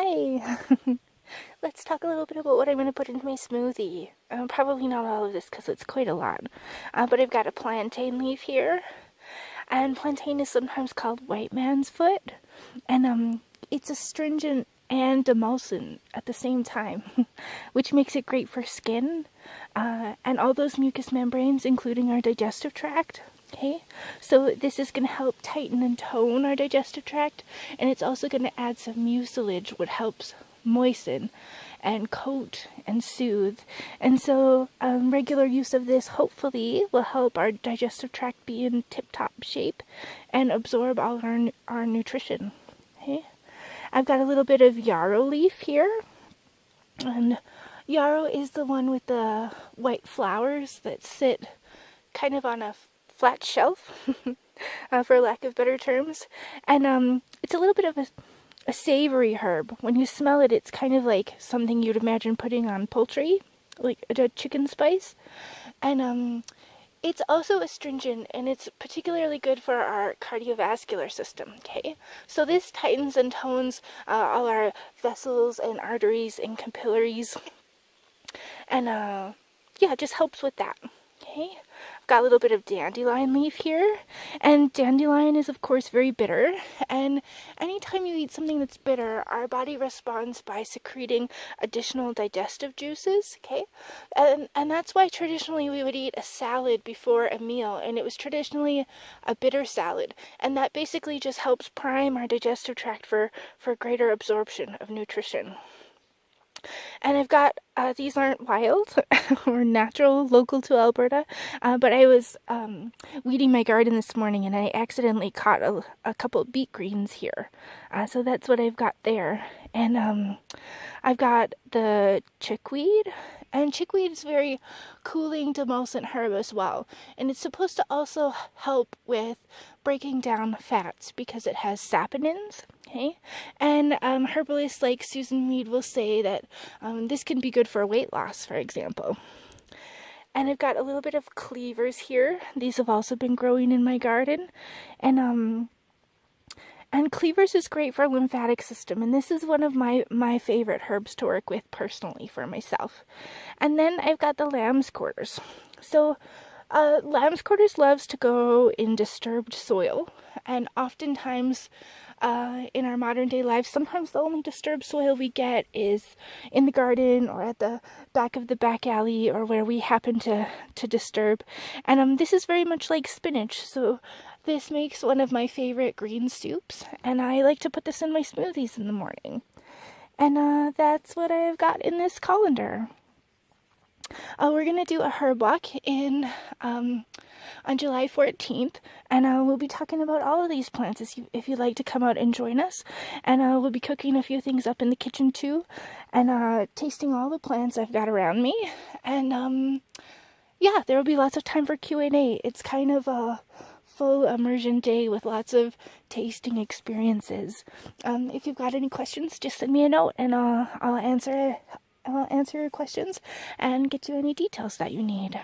Hi! Let's talk a little bit about what I'm going to put into my smoothie. Probably not all of this because it's quite a lot. But I've got a plantain leaf here. And plantain is sometimes called white man's foot. And it's astringent and emulsient at the same time, which makes it great for skin. And all those mucous membranes, including our digestive tract. Okay, so this is going to help tighten and tone our digestive tract, and it's also going to add some mucilage, which helps moisten and coat and soothe. And so regular use of this hopefully will help our digestive tract be in tip-top shape and absorb all our nutrition. Okay, I've got a little bit of yarrow leaf here, and yarrow is the one with the white flowers that sit kind of on a flat shelf, for lack of better terms. And it's a little bit of a savory herb. When you smell it, it's kind of like something you'd imagine putting on poultry, like a chicken spice. And it's also astringent, and it's particularly good for our cardiovascular system. Okay, so this tightens and tones all our vessels and arteries and capillaries, and yeah, it just helps with that. Okay, I've got a little bit of dandelion leaf here, and dandelion is of course very bitter, and anytime you eat something that's bitter, our body responds by secreting additional digestive juices. Okay, and that's why traditionally we would eat a salad before a meal, and it was traditionally a bitter salad, and that basically just helps prime our digestive tract for greater absorption of nutrition. And I've got, these aren't wild or natural, local to Alberta, but I was weeding my garden this morning and I accidentally caught a couple of beet greens here. So that's what I've got there. And I've got the chickweed, and chickweed is very cooling, demulcent herb as well. And it's supposed to also help with breaking down fats because it has saponins. Okay, and herbalists like Susan Mead will say that this can be good for weight loss, for example. And I've got a little bit of cleavers here. These have also been growing in my garden, and cleavers is great for lymphatic system, and this is one of my favorite herbs to work with personally for myself. And then I've got the lambsquarters. So lambsquarters loves to go in disturbed soil, and oftentimes in our modern day lives, sometimes the only disturbed soil we get is in the garden or at the back of the back alley or where we happen to disturb. And this is very much like spinach, so this makes one of my favorite green soups, and I like to put this in my smoothies in the morning. And that's what I've got in this colander. We're going to do a herb walk on July 14th, and we'll be talking about all of these plants if you'd like to come out and join us. And we'll be cooking a few things up in the kitchen too, and tasting all the plants I've got around me. And yeah, there will be lots of time for Q&A. It's kind of a full immersion day with lots of tasting experiences. If you've got any questions, just send me a note, and I'll answer your questions and get you any details that you need.